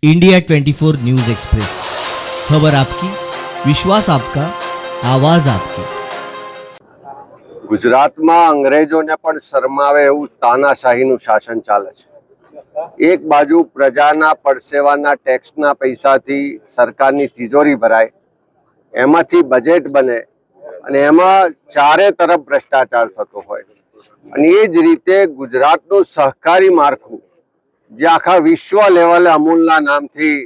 India 24 news express, खबर आपकी, विश्वास आपका, आवाज आपकी। ગુજરાતમાં અંગ્રેજોને પણ શરમાવે એવું તાનાશાહીનું શાસન ચાલે છે। એક બાજુ પ્રજાના પરસેવાના ટેક્સના પૈસાથી સરકારની તિજોરી ભરાય, એમાંથી બજેટ બને અને એમાં ચારે તરફ ભ્રષ્ટાચાર થતો હોય અને એ જ રીતે ગુજરાતનું સહકારી માળખું જે આખા વિશ્વ લેવલે અમૂલના નામથી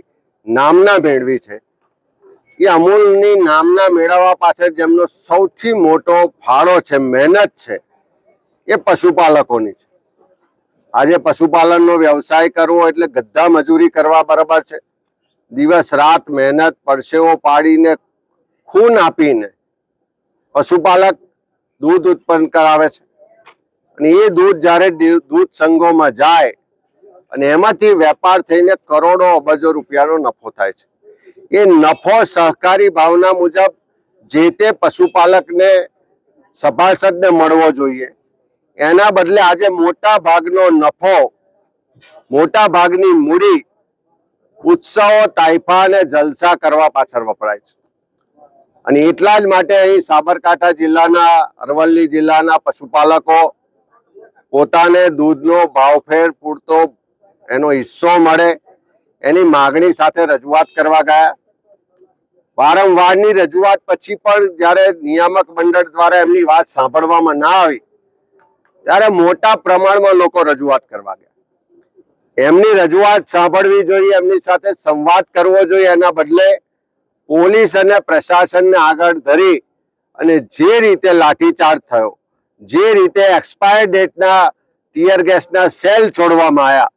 નામના મેળવી છે, એ અમૂલની નામના મેળવવા પાછળ જેમનો સૌથી મોટો ફાળો છે, મહેનત છે, એ પશુપાલકોની છે। આજે પશુપાલનનો વ્યવસાય કરવો એટલે ગધા મજૂરી કરવા બરાબર છે। દિવસ રાત મહેનત પરસેવો પાડીને ખૂન આપીને પશુપાલક દૂધ ઉત્પન્ન કરાવે છે અને એ દૂધ જ્યારે દૂધ સંઘોમાં જાય અને એમાંથી વેપાર થઈને કરોડો અબજો રૂપિયાનો નફો થાય છે। એ નફો સહકારી ભાવના મુજબ જે તે પશુપાલકને સભાસદને મળવો જોઈએ, એના બદલે આજે મોટા ભાગનો નફો, મોટા ભાગની મૂડી ઉત્સવો, તાઇફા અને જલસા કરવા પાછળ વપરાય છે। અને એટલા જ માટે અહીં સાબરકાંઠા જિલ્લાના, અરવલ્લી જિલ્લાના પશુપાલકો પોતાને દૂધનો ભાવફેર પૂરતો એનો હિસ્સો મળે એની માગણી સાથે રજૂઆત કરવા ગયા। વારંવારની રજૂઆત પછી પણ જ્યારે નિયામક મંડળ દ્વારા એમની વાત સાંભળવામાં ના આવી ત્યારે મોટા પ્રમાણમાં લોકો રજૂઆત કરવા ગયા। એમની રજૂઆત સાંભળવી જોઈએ, એમની સાથે સંવાદ કરવો જોઈએ, એના બદલે પોલીસ અને પ્રશાસનને આગળ ધરી અને જે રીતે લાઠીચાર્જ થયો, જે રીતે એક્સપાયર ડેટના ટીયર ગેસના સેલ છોડવામાં આવ્યા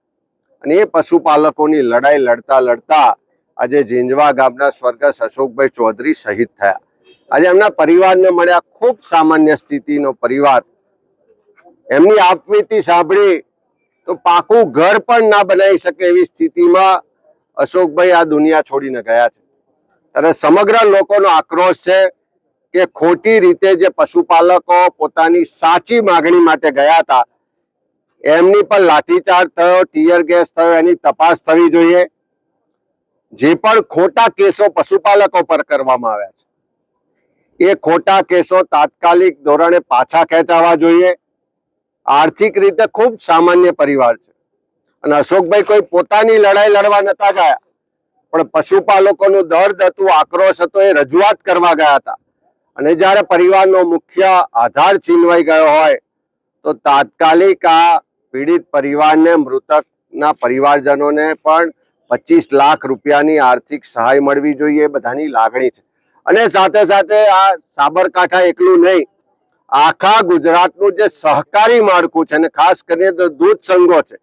અને એ પશુપાલકોની લડાઈ લડતા લડતા આજે ઝીંઝવા ગામના સ્વર્ગસ્થ અશોકભાઈ ચૌધરી શહીદ થયા। આજે એમના પરિવારને મળ્યા, ખૂબ સામાન્ય સ્થિતિનો પરિવાર, એમની આપવીતી સાંભળી તો પાકું ઘર પણ ના બનાવી શકે એવી સ્થિતિમાં અશોકભાઈ આ દુનિયા છોડીને ગયા છે। અને સમગ્ર લોકોનો આક્રોશ છે કે ખોટી રીતે જે પશુપાલકો પોતાની સાચી માગણી માટે ગયા હતા એમની પર લાઠીચાર્જ થયો, ટીયર ગેસ થયો, એની તપાસ થવી જોઈએ। જે પણ ખોટા કેસો પશુપાલકો પર કરવામાં આવ્યા છે એ ખોટા કેસો તાત્કાલિક ધોરણે પાછા ખેંચાવા જોઈએ। આર્થિક રીતે ખૂબ સામાન્ય પરિવાર છે અને અશોકભાઈ કોઈ પોતાની લડાઈ લડવા નતા ગયા, પણ પશુપાલકોનું દર્દ હતું, આક્રોશ હતો, એ રજૂઆત કરવા ગયા હતા। અને જ્યારે પરિવારનો મુખ્ય આધાર છીનવાઈ ગયો હોય તો તાત્કાલિક આ પીડિત પરિવારને, મૃતકના પરિવારજનોને પણ 25 લાખ રૂપિયાની આર્થિક સહાય મળવી જોઈએ, બધાની લાગણી છે। અને સાથે સાથે આ સાબરકાંઠા એકલું નહીં, આખા ગુજરાતનું જે સહકારી માળખું છે અને ખાસ કરીને તો દૂધ સંઘો છે,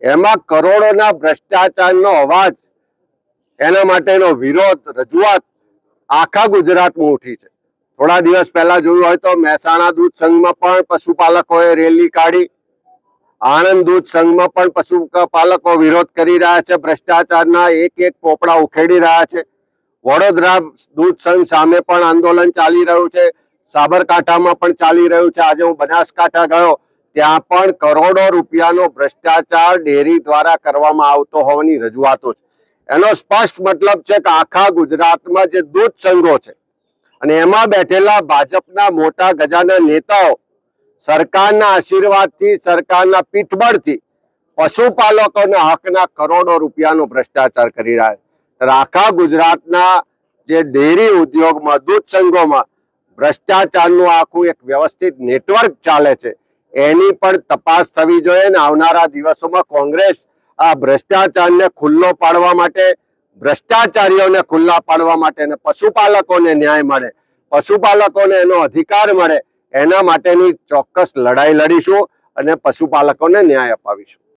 એમાં કરોડોના ભ્રષ્ટાચારનો અવાજ, એના માટેનો વિરોધ, રજૂઆત આખા ગુજરાતમાં ઉઠી છે। થોડા દિવસ પહેલા જોયું હોય તો મહેસાણા દૂધ સંઘમાં પણ પશુપાલકોએ રેલી કાઢી, આણંદ દૂધ સંઘમાં પણ પશુપાલકો વિરોધ કરી રહ્યા છે, ભ્રષ્ટાચારના એક એક પોપડા ઉખેડી રહ્યા છે। વડોદરા દૂધ સંઘ સામે પણ આંદોલન ચાલી રહ્યું છે, સાબરકાંઠામાં પણ ચાલી રહ્યું છે। આજે હું બનાસકાંઠા ગયો, ત્યાં પણ કરોડો રૂપિયાનો ભ્રષ્ટાચાર ડેરી દ્વારા કરવામાં આવતો હોવાની રજૂઆતો છે। એનો સ્પષ્ટ મતલબ છે કે આખા ગુજરાતમાં જે દૂધ સંઘો છે અને એમાં બેઠેલા ભાજપના મોટા ગજાના નેતાઓ સરકારના આશીર્વાદથી, સરકારના પીઠબળથી પશુપાલકોના હકના કરોડો રૂપિયાનો ભ્રષ્ટાચાર કરી રહ્યા છે। આખા ગુજરાતના જે ડેરી ઉદ્યોગમાં, દૂધ સંઘોમાં ભ્રષ્ટાચારનું આખું એક વ્યવસ્થિત નેટવર્ક ચાલે છે, એની પણ તપાસ થવી જોઈએ અને આવનારા દિવસોમાં કોંગ્રેસ આ ભ્રષ્ટાચારને ખુલ્લો પાડવા માટે, ભ્રષ્ટાચારીઓને ખુલ્લા પાડવા માટે અને પશુપાલકોને ન્યાય મળે, પશુપાલકોને એનો અધિકાર મળે, એના માટેની ચોક્કસ લડાઈ લડીશું અને પશુપાલકોને ન્યાય અપાવીશું।